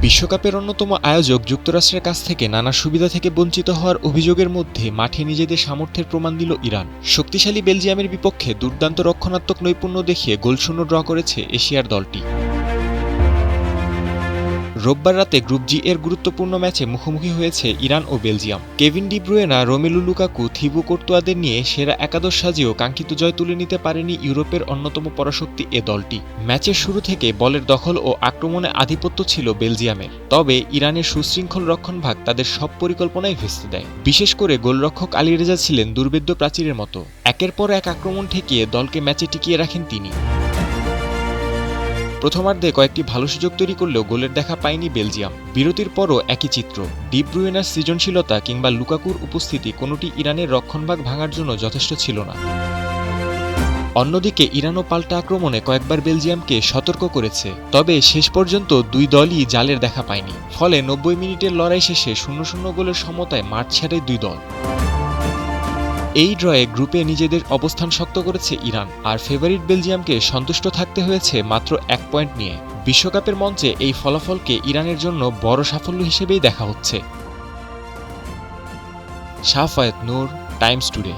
বিশ্বকাপের অন্যতম আয়োজক যুক্তরাষ্ট্রের কাছ থেকে নানা সুবিধা থেকে বঞ্চিত হওয়ার অভিযোগের মধ্যে মাঠে নিজেদের সামর্থ্যের প্রমাণ দিল ইরান। শক্তিশালী বেলজিয়ামের বিপক্ষে দুর্দান্ত রক্ষণাত্মক নৈপুণ্য দেখিয়ে গোলশূন্য ড্র করেছে এশিয়ার দলটি। রোববার রাতে গ্রুপ জি এর গুরুত্বপূর্ণ ম্যাচে মুখোমুখি হয়েছে ইরান ও Belgium. Kevin De Bruyne, Romelu Lukaku, Thibaut কোর্তোয়াদের নিয়ে সেরা একাদশ সাজিয়েও কাঙ্ক্ষিত জয় তুলে নিতে পারেনি ইউরোপের অন্যতম পরাশক্তি এ দলটি। ম্যাচের শুরু থেকে বলের দখল ও আক্রমণে আধিপত্য ছিল বেলজিয়ামের, তবে ইরানের সুশৃঙ্খল রক্ষণভাগ তাদের সব পরিকল্পনাই ভেস্তে দেয়। বিশেষ করে গোলরক্ষক আলী রেজা ছিলেন দুর্ভেদ্য প্রাচীরের মতো। একের পর এক আক্রমণ ঠেকিয়ে দলকে ম্যাচে টিকিয়ে রাখেন তিনি। প্রথমার্ধে কয়েকটি ভালো সুযোগ তৈরি করলেও গোলের দেখা পায়নি বেলজিয়াম। বিরতির পরও একই চিত্র। ডি ব্রুয়েনার সৃজনশীলতা কিংবা লুকাকুর উপস্থিতি কোনোটি ইরানের রক্ষণভাগ ভাঙার জন্য যথেষ্ট ছিল না। অন্যদিকে ইরানও পাল্টা আক্রমণে কয়েকবার বেলজিয়ামকে সতর্ক করেছে, তবে শেষ পর্যন্ত দুই দলই জালের দেখা পায়নি। ফলে ৯০ মিনিটের লড়াই শেষে ০-০ গোলের সমতায় মাঠ ছাড়ে দুই দল। এই ড্রয়ে গ্রুপে নিজেদের অবস্থান শক্ত করেছে ইরান, আর ফেভারিট বেলজিয়ামকে সন্তুষ্ট থাকতে হয়েছে মাত্র ১ পয়েন্ট নিয়ে। বিশ্বকাপের মঞ্চে এই ফলাফলকে ইরানের জন্য বড় সাফল্য হিসেবেই দেখা হচ্ছে। শাফায়েত নূর, টাইমস টুডে।